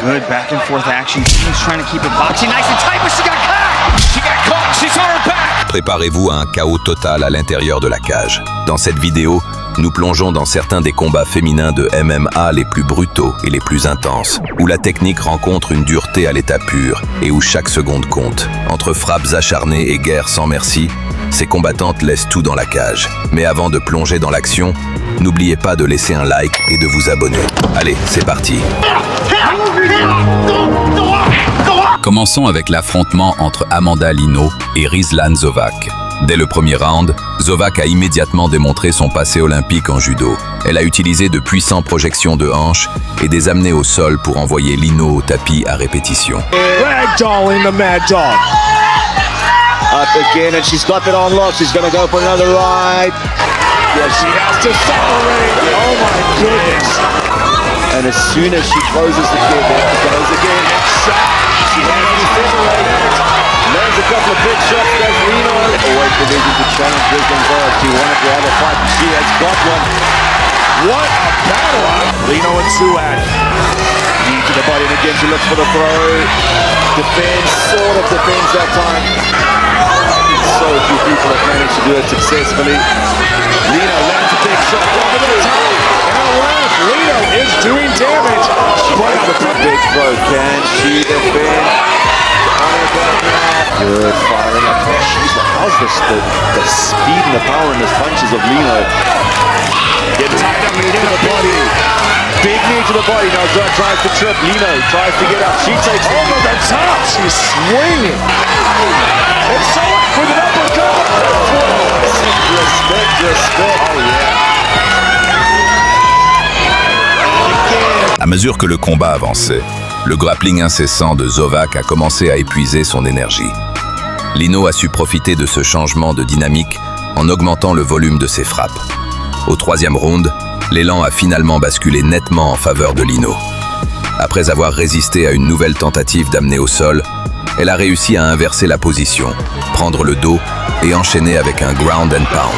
Good back and forth action. She's trying to keep it boxing nice and tight, but she got caught! She got caught, she's on her back! Préparez-vous à un chaos total à l'intérieur de la cage. Dans cette vidéo, nous plongeons dans certains des combats féminins de MMA les plus brutaux et les plus intenses, où la technique rencontre une dureté à l'état pur et où chaque seconde compte. Entre frappes acharnées et guerres sans merci, ces combattantes laissent tout dans la cage. Mais avant de plonger dans l'action, n'oubliez pas de laisser un like et de vous abonner. Allez, c'est parti. Commençons avec l'affrontement entre Amanda Lino et Rizlan Zovak. Dès le premier round, Zovak a immédiatement démontré son passé olympique en judo. Elle a utilisé de puissantes projections de hanches et des amenées au sol pour envoyer Lino au tapis à répétition. Ragdolling the Mad Dog. Up again, and she's got it on lock. She's going to go for another right. Yes, she has to separate. Oh my goodness. And as soon as she closes the kid, it goes again. She has to separate. There's a couple of big shots. There's Lino. Always division to challenge Rizlan Zovak. She wanted to have a fight, and she has got one. What a battle. Lino and Suak. Knee to the body, and again she looks for the throw. Defends, sort of defends that time. So few people have managed to do it successfully. Lino lands a big shot over the top. And a left. Lino is doing damage. She went with the big throw. Can she defend? On her back now. Good firing up. How's the speed and the power in the punches of Lino? Get tied up, knee to the body. Big knee to the body. Now Zovak tries to trip. Lino tries to get up. She takes over the top. She's swinging. And so with an uppercut. Respect. Oh yeah. À mesure que le combat avançait, le grappling incessant de Zovak a commencé à épuiser son énergie. Lino a su profiter de ce changement de dynamique en augmentant le volume de ses frappes. Au troisième round, l'élan a finalement basculé nettement en faveur de Lino. Après avoir résisté à une nouvelle tentative d'amener au sol, elle a réussi à inverser la position, prendre le dos et enchaîner avec un ground and pound.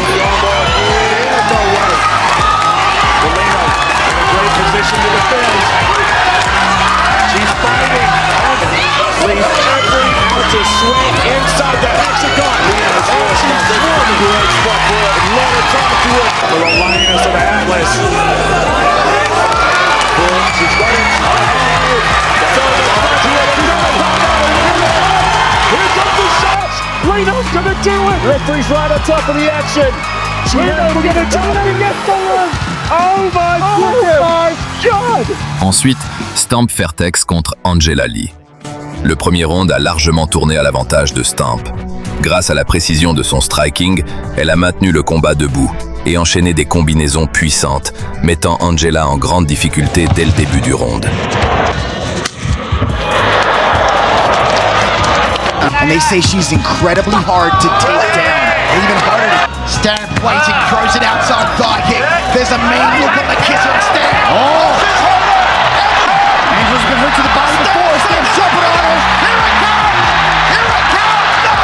Lino's gonna do it! Referee's right on top of the action! Lino's gonna do it and get the win! Oh my God! Ensuite, Stamp Fairtex contre Angela Lee. Le premier round a largement tourné à l'avantage de Stamp. Grâce à la précision de son striking, elle a maintenu le combat debout et enchaîné des combinaisons puissantes, mettant Angela en grande difficulté dès le début du round. And they say she's incredibly hard to take down. Even harder. Stan placing, throws it outside thigh kick. There's a main look on the kiss on Stan. Oh! Angel's been hurt to the body before. Stan jumping on her. Here it comes! Here it comes! No!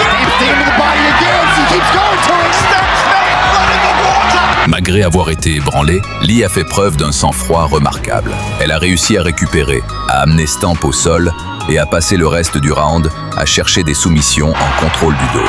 Stan's digging to the body again. She keeps going to it. Stan's running the water. Malgré avoir été ébranlée, Lee a fait preuve d'un sang-froid remarquable. Elle a réussi à récupérer, à amener Stamp au sol et à passer le reste du round à chercher des soumissions en contrôle du dos.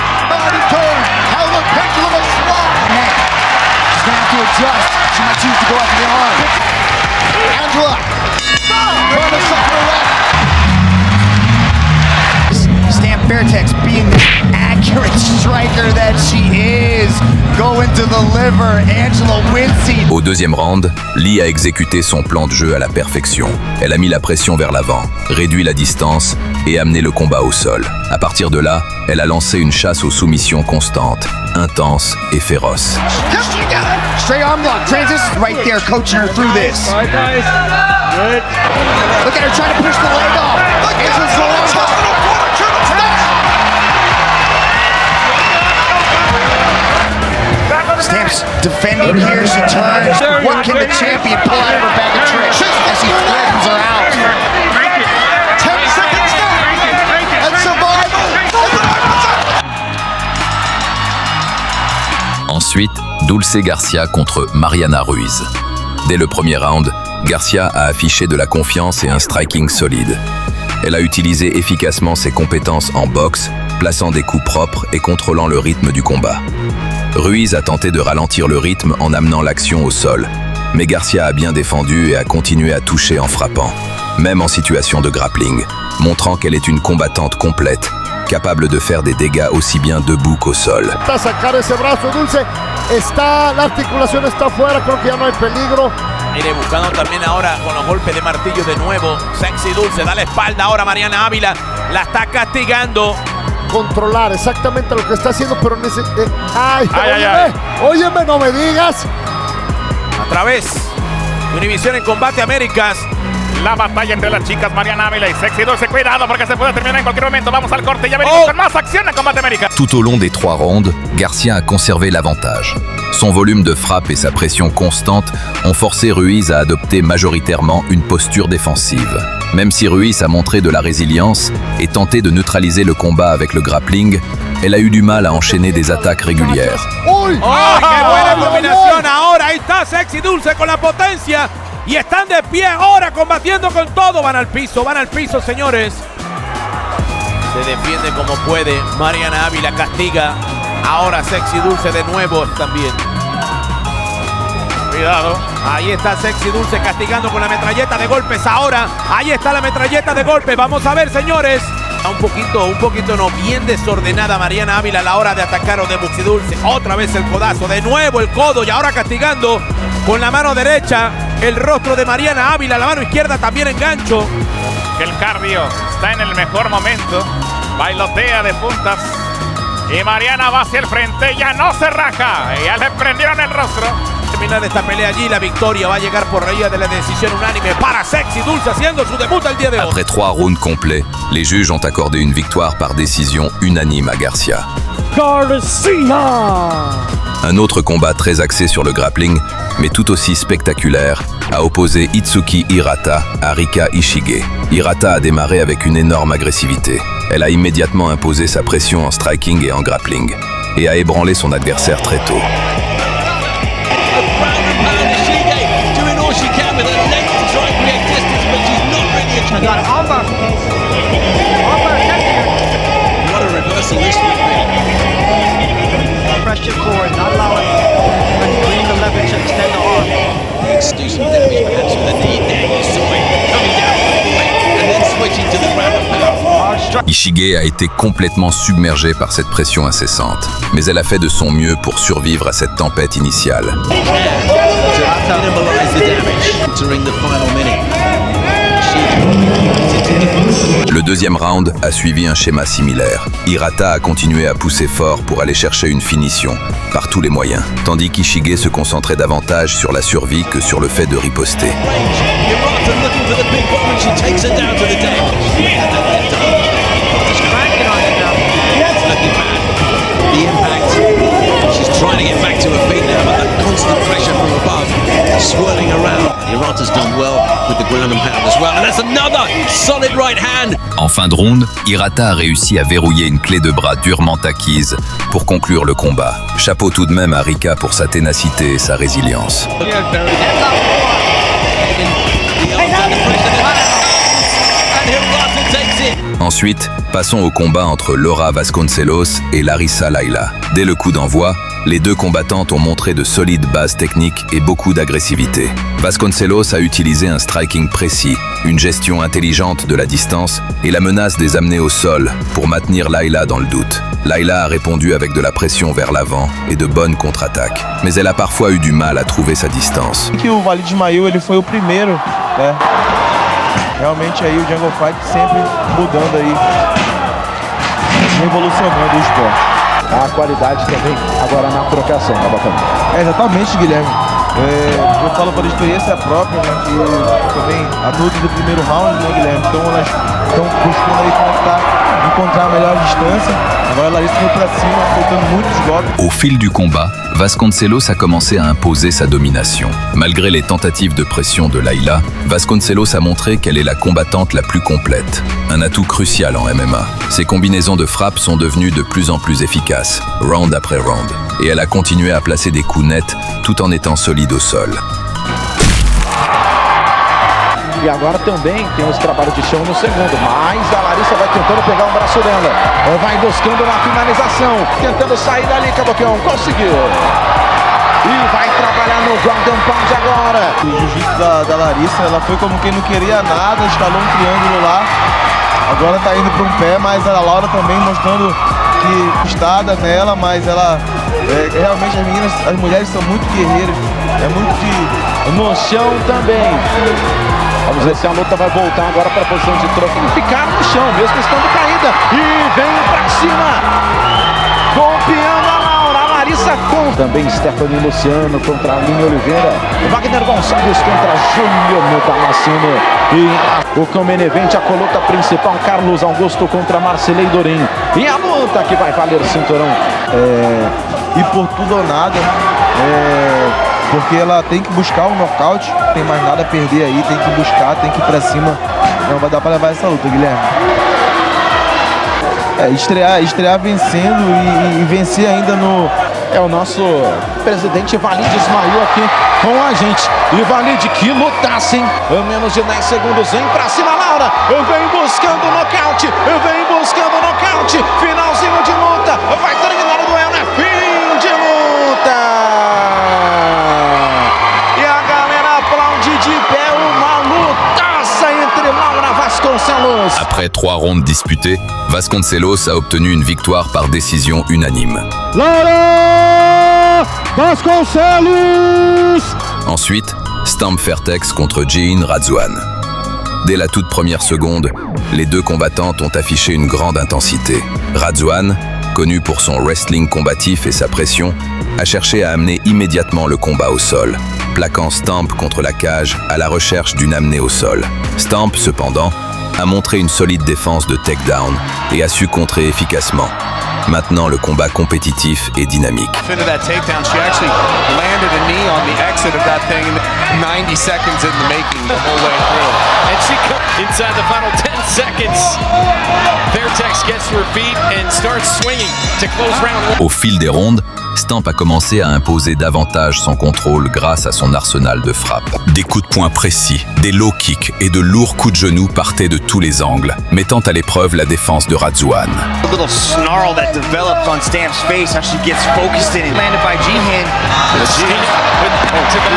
Stamp Fairtex being the accurate striker that she is, going to the liver. Angela Wincy. Au deuxième round, Lee a exécuté son plan de jeu à la perfection. Elle a mis la pression vers l'avant, réduit la distance et amené le combat au sol. À partir de là, elle a lancé une chasse aux soumissions constantes, intense et féroce. Straight arm lock. Francis right there coaching her through this. All right, guys. Good. Look at her trying to push the leg off. Angela's going on top. Stamp's defending here. She turns. What can the champion pull out of her bag of tricks as he flattens her out? 10 seconds left. And survival. Ensuite, Dulce Garcia contre Mariana Ruiz. Dès le premier round, Garcia a affiché de la confiance et un striking solide. Elle a utilisé efficacement ses compétences en boxe, plaçant des coups propres et contrôlant le rythme du combat. Ruiz a tenté de ralentir le rythme en amenant l'action au sol, mais Garcia a bien défendu et a continué à toucher en frappant, même en situation de grappling, montrant qu'elle est une combattante complète, capable de faire des dégâts aussi bien debout qu'au sol. Está sacar ese brazo Dulce, la articulación está fuera, creo que ya no hay peligro. Mire, buscando también ahora con los golpes de martillo de nuevo. Sexy Dulce, da la espalda ahora Mariana Ávila. La está castigando. Controlar exactamente lo que está haciendo, pero Ay, óyeme, no me digas. A través de Univisión en Combate Américas. La batalla entre las chicas Mariana Ávila y Sexy Dulce. Cuidado porque se puede terminar en cualquier momento. Vamos al corte y ya venimos con más acción en Combate América. Tout au long des 3 rounds, Garcia a conservé l'avantage. Son volume de frappe et sa pression constante ont forcé Ruiz à adopter majoritairement une posture défensive. Même si Ruiz a montré de la résilience et tenté de neutraliser le combat avec le grappling, elle a eu du mal à enchaîner des attaques régulières. ¡Uy! ¡Oh, qué buena combinación! Ahora ahí está Sexy Dulce con la potencia. Y están de pie ahora combatiendo con todo. Van al piso, señores. Se defiende como puede. Mariana Ávila castiga. Ahora Sexy Dulce de nuevo también. Cuidado. Ahí está Sexy Dulce castigando con la metralleta de golpes. Ahora, ahí está la metralleta de golpes. Vamos a ver, señores. Un poquito no, bien desordenada Mariana Ávila a la hora de atacar o de Sexy Dulce. Otra vez el codazo, de nuevo el codo y ahora castigando con la mano derecha el rostro de Mariana Ávila, la mano izquierda también en gancho. Que el cardio está en el mejor momento. Bailotea de puntas. Y Mariana va hacia el frente, ya no se raja. Ya le prendieron el rostro. Terminar esta pelea allí, la victoria va a llegar por vía de la decisión unánime para Sexy Dulce haciendo su debut el día de hoy. Après 3 rounds complets, les juges ont accordé une victoire par décision unanime à Garcia. Un autre combat très axé sur le grappling, mais tout aussi spectaculaire, a opposé Itsuki Hirata à Rika Ishige. Hirata a démarré avec une énorme agressivité. Elle a immédiatement imposé sa pression en striking et en grappling, et a ébranlé son adversaire très tôt. Pressure forward, not allowing Green the leverage to extend the arm. Do some damage perhaps with a knee there. You saw it coming down from the way and then switching to the ground and pound. Ishige a été complètement submergée par cette pression incessante, mais elle a fait de son mieux pour survivre à cette tempête initiale. To minimize the damage during the final minute. Le deuxième round a suivi un schéma similaire. Hirata a continué à pousser fort pour aller chercher une finition, par tous les moyens, tandis qu'Ishige se concentrait davantage sur la survie que sur le fait de riposter. Trying to get back to her feet now, but that constant pressure from above, swirling around. Hirata's done well with the ground and pound as well, and that's another solid right hand. En fin de round, Hirata a réussi à verrouiller une clé de bras durement acquise pour conclure le combat. Chapeau tout de même à Rika pour sa ténacité et sa résilience. Ensuite, passons au combat entre Laura Vasconcelos et Larissa Laila. Dès le coup d'envoi, les deux combattantes ont montré de solides bases techniques et beaucoup d'agressivité. Vasconcelos a utilisé un striking précis, une gestion intelligente de la distance et la menace des amener au sol pour maintenir Laila dans le doute. Laila a répondu avec de la pression vers l'avant et de bonnes contre-attaques, mais elle a parfois eu du mal à trouver sa distance. Que o Vale de Maio ele foi o primeiro, né? Realmente aí o Jungle Fight sempre mudando aí, revolucionando o esporte. A qualidade também agora na trocação, tá bacana. Exatamente, Guilherme. Eu falo por experiência própria, né, que também a luta do primeiro round, né, Guilherme? Então elas estão buscando aí encontrar a melhor distância. Agora a Larissa foi pra cima, soltando muitos golpes. Au fil du combat, Vasconcelos a commencé à imposer sa domination. Malgré les tentatives de pression de Laila, Vasconcelos a montré qu'elle est la combattante la plus complète. Un atout crucial en MMA. Ses combinaisons de frappes sont devenues de plus en plus efficaces, round après round. Et elle a continué à placer des coups nets tout en étant solide au sol. E agora também tem esse trabalho de chão no segundo. Mas a Larissa vai tentando pegar o braço dela. Vai buscando uma finalização. Tentando sair dali, Cabocão. Conseguiu. E vai trabalhar no ground and pound agora. O jiu-jitsu da Larissa, ela foi como quem não queria nada, escalou um triângulo lá. Agora tá indo para um pé, mas a Laura também mostrando que custada nela, mas ela realmente as mulheres são muito guerreiras, é muito de no chão também. Vamos ver se a luta vai voltar agora para a posição de troco. Ficar no chão, mesmo estando caída. E vem para cima. Golpeando a Laura, a Larissa com. Também Stephanie Luciano contra a Aline Oliveira. Wagner Gonçalves contra Júlio Damasceno. E o Comenevente, a coluna principal, Carlos Augusto contra Marcelei Dorim. E a luta que vai valer o cinturão. E por tudo ou nada, porque ela tem que buscar o nocaute, não tem mais nada a perder aí, tem que buscar, tem que ir pra cima. Não vai dar pra levar essa luta, Guilherme. Estrear vencendo e vencer ainda no... O nosso presidente Valide desmaiou aqui com a gente. E Valide, que lutasse, hein? Menos de 10 segundos, vem pra cima, Laura. Vem buscando o nocaute, vem buscando o nocaute. Finalzinho de luta, vai terminar o duelo, é fim de luta. E a galera aplaude de pé, uma lutaça entre Laura Vasconcelos. Après 3 rondes disputés, Vasconcelos a obtenu une victoire par décision unanime. Laura Vasconcelos! Ensuite, Stamp Fairtex contre Jean Radzuan. Dès la toute première seconde, les deux combattantes ont affiché une grande intensité. Radzuan, connu pour son wrestling combatif et sa pression, a cherché à amener immédiatement le combat au sol, plaquant Stamp contre la cage à la recherche d'une amenée au sol. Stamp, cependant, a montré une solide défense de takedown et a su contrer efficacement. Maintenant, le combat compétitif est dynamique. Into that takedown, she actually landed a knee on the exit of that thing. 90 seconds in the making the whole way through. And she comes inside the final 10 seconds. Fairtex gets to her feet and starts swinging to close round 1. Au fil des rondes, Stamp a commencé à imposer davantage son contrôle grâce à son arsenal de frappes. Des coups de poing précis, des low kicks et de lourds coups de genoux partaient de tous les angles, mettant à l'épreuve la défense de Radzuan. A little snarl that developed on Stamp's face as she gets focused in. Landed by Jihan.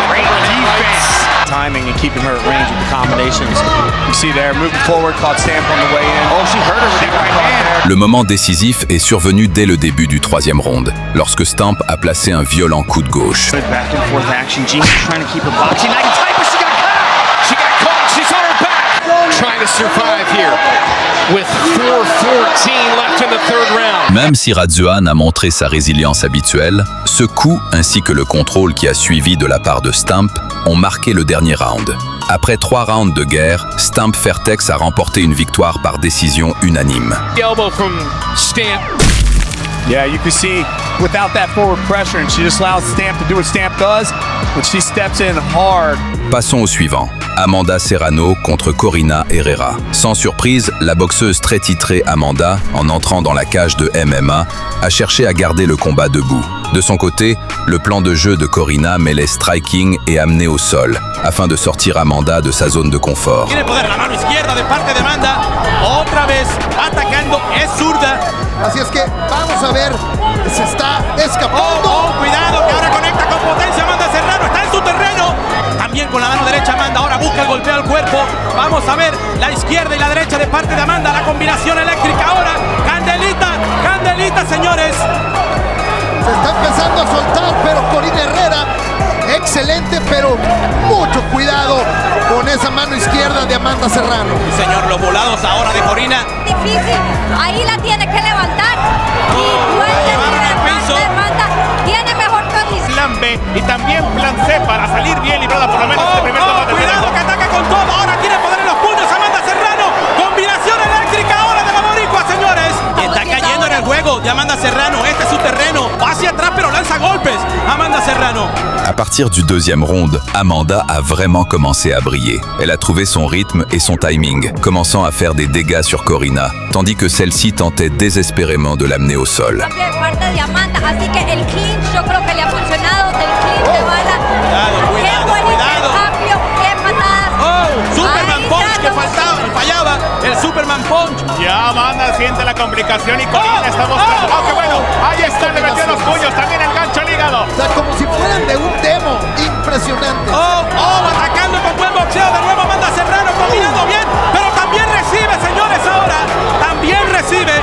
Great defense. Timing and keeping her at range with the combinations. You see there, moving forward, caught Stamp on the way in. Oh, she hurt her with that right hand. Le moment décisif est survenu dès le début du 3e round, lorsque Stamp a placé un violent coup de gauche. Back and forth action. Jihan trying to keep her boxing. Now you type, but she got caught. She got caught. She's on her back. Trying to survive here with 4:14 left in the 3rd round. Même si Radzuan a montré sa résilience habituelle, ce coup ainsi que le contrôle qui a suivi de la part de Stamp ont marqué le dernier round. Après 3 rounds de guerre, Stamp Fairtex a remporté une victoire par décision unanime. Elbow from Stamp. Yeah, you can see without that forward pressure, and she just allows Stamp to do what Stamp does, but she steps in hard. Passons au suivant. Amanda Serrano contre Corina Herrera. Sans surprise, la boxeuse très titrée Amanda, en entrant dans la cage de MMA, a cherché à garder le combat debout. De son côté, le plan de jeu de Corina mêlait striking et amener au sol, afin de sortir Amanda de sa zone de confort. Tiene poder la mano izquierda de parte de Amanda. Otra vez atacando, es zurda. Así es que vamos a ver, se está escapando. Cuidado, que ahora conecta con potencia Amanda Serrano, está en su terreno. También con la mano derecha Amanda, ahora busca el golpeo al cuerpo. Vamos a ver la izquierda y la derecha de parte de Amanda, la combinación eléctrica ahora. Candelita, Candelita, señores. Se está empezando a soltar, pero Corina Herrera, excelente, pero mucho cuidado con esa mano izquierda de Amanda Serrano. Sí, señor, los volados ahora de Corina. Difícil, ahí la tiene que levantar. Y duele Amanda, tiene mejor condición. Plan B y también plan C para salir bien librada por lo menos este primer combate. Cuidado que ataca con todo, ahora tiene poder en los puños Amanda Serrano. Combinación eléctrica ahora de la boricua, señores. Y está cayendo en el juego de Amanda Serrano, este es su terreno. Va hacia atrás pero lanza golpes, Amanda Serrano. À partir du 2e round, Amanda a vraiment commencé à briller. Elle a trouvé son rythme et son timing, commençant à faire des dégâts sur Corina, tandis que celle-ci tentait désespérément de l'amener au sol. Así que el clinch yo creo que le ha funcionado, del clinch de bala. Cuidado, Qué buen cuidado. intercambio, qué patadas. Superman comunicación y Corina está mostrando. Aunque bueno, ahí está, le metió los puños, también el gancho al hígado. O sea, como si fueran de un demo. Impresionante. Atacando con buen boxeo de nuevo Amanda Serrano, combinando bien, pero también recibe, señores, ahora. También recibe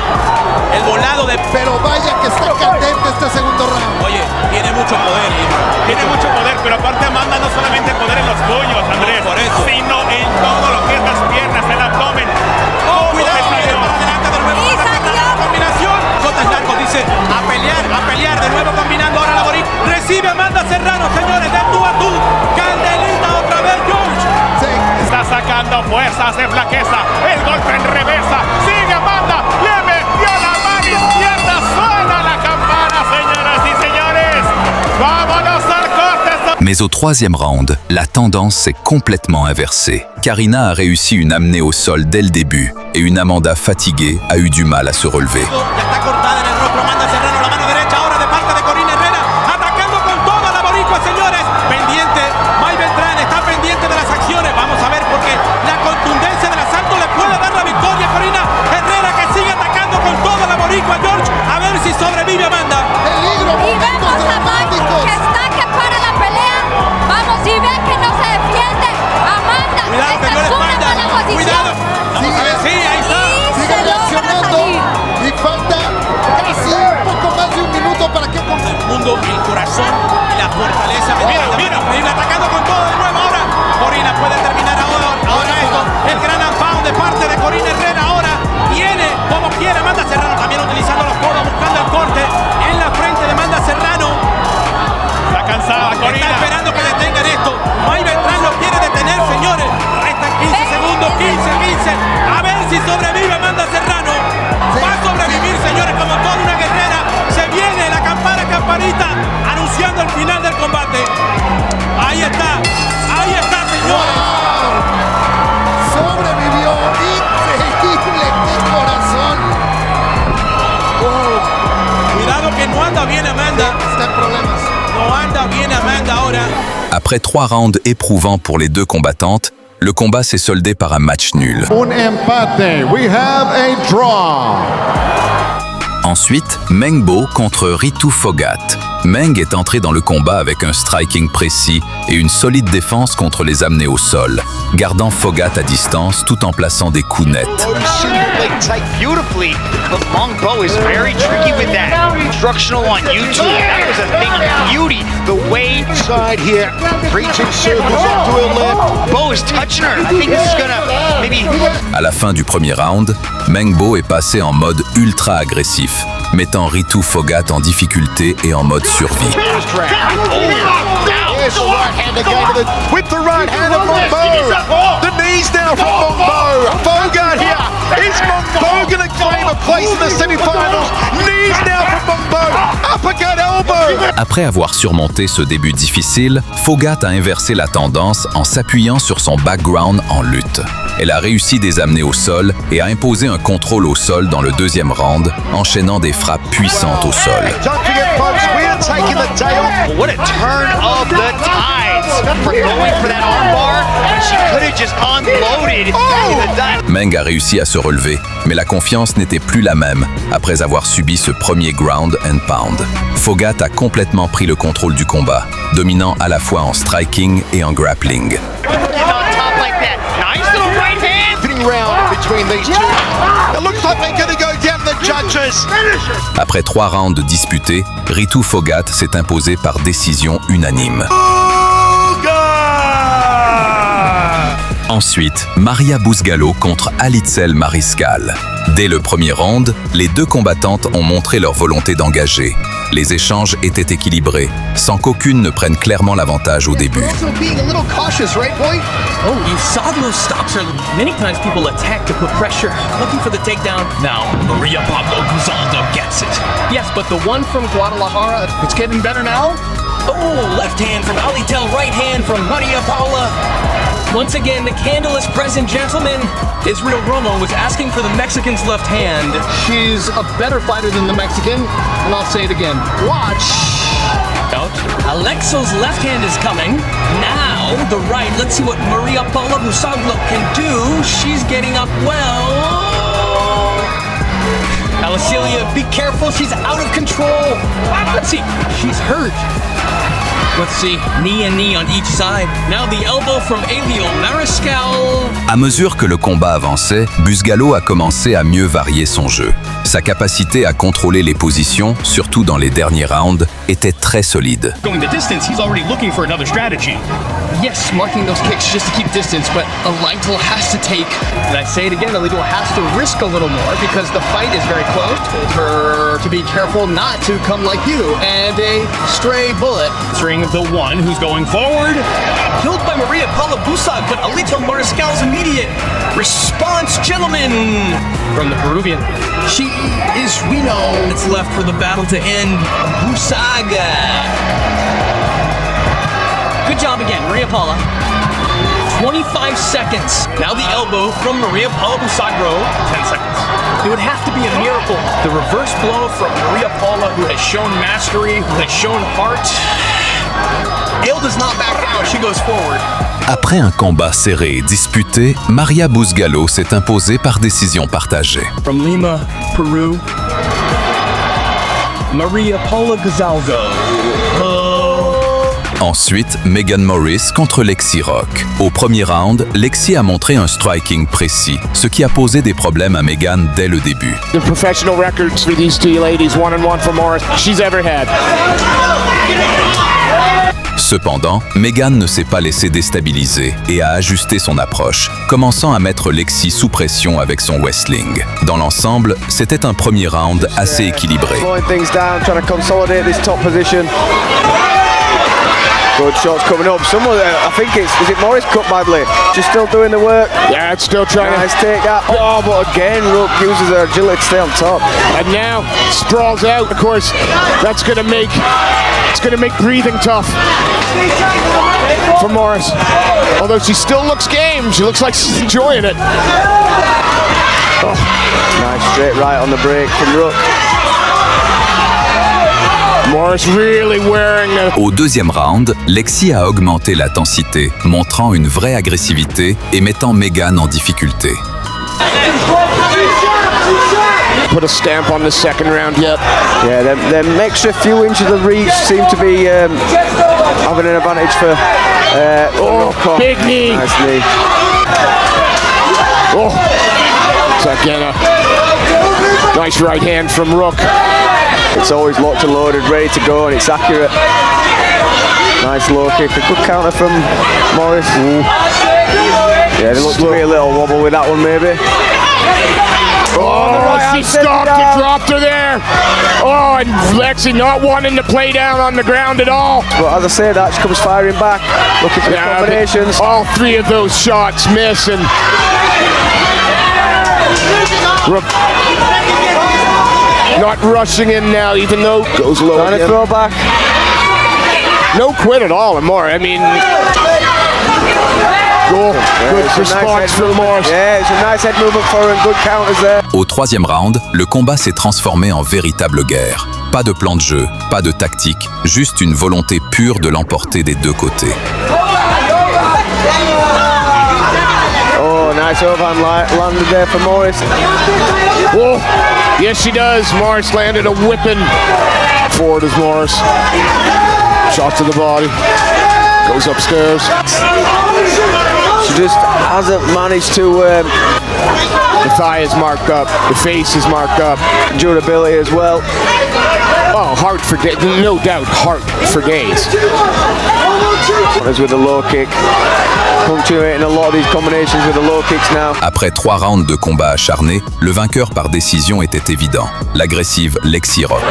el volado de... Pero vaya que está candente este segundo round. Oye, tiene mucho poder. Tiene mucho poder, pero aparte Amanda no solamente poder en los puños, Andrés, por eso, sino en todo lo que es las piernas, el abdomen. Cuidado, para adelante de nuevo. Combinación. Jotas Largos dice, a pelear, de nuevo combinando ahora la Borín. Recibe Amanda Serrano, señores, de tú a tú. Candelita otra vez, George. Sí. Está sacando fuerzas de flaqueza. El golpe en reversa. Sigue Amanda. Le metió la mano izquierda. Suena la campana, señoras y señores. Vámonos al corte. Mais au troisième round, la tendance s'est complètement inversée. Karina a réussi une amenée au sol dès le début et une Amanda fatiguée a eu du mal à se relever. Ya está cortada en el rostro Amanda Serrano, la mano derecha ahora de parte de Corina Herrera, atacando con toda la boricua, señores. Pendiente, May Beltrán está pendiente de las acciones. Vamos a ver porque la contundencia del asalto le puede dar la victoria a Corina Herrera, que sigue atacando con toda la boricua, George. A ver si sobrevive Amanda. Y vemos a May que está que para la pelea. Vamos, y ve que no se defiende. Amanda Cuidado, que no le está falta. en la posición. Cuidado. Vamos a ver, sí, ahí está. Sigue reaccionando. Y falta casi un poco más de un minuto para que... El mundo, el corazón y la fortaleza. Mira, atacando con todo de nuevo ahora. Corina puede terminar ahora esto. El gran pound de parte de Corina Herrera ahora. Viene como quiere Amanda Serrano, también utilizando los codos, buscando el corte en la frente de Amanda Serrano. Está cansada Corina. Está esperando que detengan esto. May Beltrán lo quiere detener, señores. Restan 15 segundos, 15. A ver si sobrevive Amanda Serrano. Va a sobrevivir, señores, como toda una guerrera. Se viene la campanita, anunciando el final del combate. Ahí está, señores. Sobrevivió. Increíble, qué corazón. Cuidado que no anda bien Amanda. Está en problemas. No anda bien Amanda ahora. Après 3 rounds éprouvants pour les deux combattantes, le combat s'est soldé par un match nul. Un empate. We have a draw. Ensuite, Meng Bo contre Ritu Phogat. Meng est entré dans le combat avec un striking précis et une solide défense contre les amener au sol, gardant Phogat à distance tout en plaçant des coups nets. Beautifully, but Meng Bo is very tricky with that. Instructional on YouTube. That was a thing of beauty. The way side here, preaching circles up to her left. Bo is touching her. I think this is gonna maybe. À la fin du premier round, Meng Bo est passé en mode ultra agressif, mettant Ritu Phogat en difficulté et en mode survie. There's the right hand again with the right hand of Meng Bo. The knees now from Meng Bo. Phogat here. Is Meng Bo going to claim a place in the semi-finals? Knees now from Meng Bo. Uppercut elbow. Après avoir surmonté ce début difficile, Phogat a inversé la tendance en s'appuyant sur son background en lutte. Elle a réussi des amenées au sol et a imposé un contrôle au sol dans le deuxième round, enchaînant des frappes puissantes au sol. What a turn of the tides for going for that armbar. She could have just unloaded the dive. Meng a réussi à se relever, mais la confiance n'était plus la même après avoir subi ce premier ground and pound. Phogat a complètement pris le contrôle du combat, dominant à la fois en striking et en grappling. Après 3 rounds disputés, Ritu Phogat s'est imposée par décision unanime. Ensuite, Maria Busgalo contre Alitzel Mariscal. Dès le premier round, les deux combattantes ont montré leur volonté d'engager. Les échanges étaient équilibrés, sans qu'aucune ne prenne clairement l'avantage au début. Oh, you saw those stops her. Many times people attack to put pressure, looking for the takedown. Now, Maria Pablo Guzaldo gets it. Yes, but the one from Guadalajara, it's getting better now? Oh, left hand from Alitel, right hand from Maria Paula. Once again, the candle is present, gentlemen. Israel Romo was asking for the Mexican's left hand. She's a better fighter than the Mexican, and I'll say it again. Watch. Alexo's left hand is coming. Now, the right. Let's see what Maria Paula Busaglo can do. She's getting up well. Now, Celia, be careful. She's out of control. Let's see. She's hurt. Let's see. Knee and knee on each side. Now the elbow from Eliel Mariscal. À mesure que le combat avançait, Busgallo a commencé à mieux varier son jeu. Sa capacité à contrôler les positions, surtout dans les derniers rounds, était très solide. Going the distance, he's already looking for another strategy. Yes, marking those kicks just to keep distance, but Alytul has to take, and I say it again, Alytul has to risk a little more because the fight is very close. Told her to be careful not to come like you, and a stray bullet. String the one who's going forward. Killed by Maria Paula Busag, but Alytul Mariscal's immediate response, gentlemen, from the Peruvian. She is, we know, it's left for the battle to end. Busaga. Good job again, Maria Paula. 25 seconds. Now the elbow from Maria Paula Busagro. 10 seconds. It would have to be a miracle. The reverse blow from Maria Paula, who has shown mastery, who has shown heart. Ale does not back down, she goes forward. Après un combat serré et disputé, Maria Busgallo s'est imposée par décision partagée. From Lima, Peru, Maria Paula Gonzalez. Ensuite, Megan Morris contre Lexi Rock. Au premier round, Lexi a montré un striking précis, ce qui a posé des problèmes à Megan dès le début. The professional records for these two ladies, 1-1 for Morris, she's ever had. Cependant, Megan ne s'est pas laissée déstabiliser et a ajusté son approche, commençant à mettre Lexi sous pression avec son wrestling. Dans l'ensemble, c'était un premier round assez équilibré. Good shots coming up. Someone, I think is it Morris cut badly? She's still doing the work. Yeah, it's still trying. Nice take that. Oh, but again, Rook uses her agility to stay on top. And now sprawls out. Of course, that's gonna make breathing tough for Morris. Although she still looks game. She looks like she's enjoying it. Oh. Nice straight right on the break from Rook. Morris really wearing a... Au deuxième round, Lexi a augmenté l'intensité, montrant une vraie agressivité et mettant Megan en difficulté. Put a stamp on the second round yet. Yeah, them extra few inches of reach seem to be having an advantage for big knee. Nice knee. Oh, so again a nice right hand from Rook. It's always locked and loaded, ready to go, and it's accurate. Nice low kick, a good counter from Morris. Yeah, there looks to be a little wobble with that one, maybe. Oh, she stopped and dropped her there. Oh, and Lexi not wanting to play down on the ground at all. But as I say that, she comes firing back, looking for the combinations. All three of those shots miss, and not rushing in now, even though goes low. Trying to throw back. No quit at all, and more. I mean, good response from Morris. Yeah, it's a nice head movement for her and good counters there. Au troisième round, le combat s'est transformé en véritable guerre. Pas de plan de jeu, pas de tactique, juste une volonté pure de l'emporter des deux côtés. Oh, nice overhand landed there for Morris. Oh, yes she does. Morris landed a whipping. Forward is Morris. Shot to the body. Goes upstairs. She just hasn't managed to... the thigh is marked up. The face is marked up. Durability as well. Oh, heart for days. No doubt, heart for days. As with the low kick. Punctuating a lot of these combinations with the low kicks now. Après 3 rounds de combat acharné, le vainqueur par décision était évident, l'agressive Lexi Rock.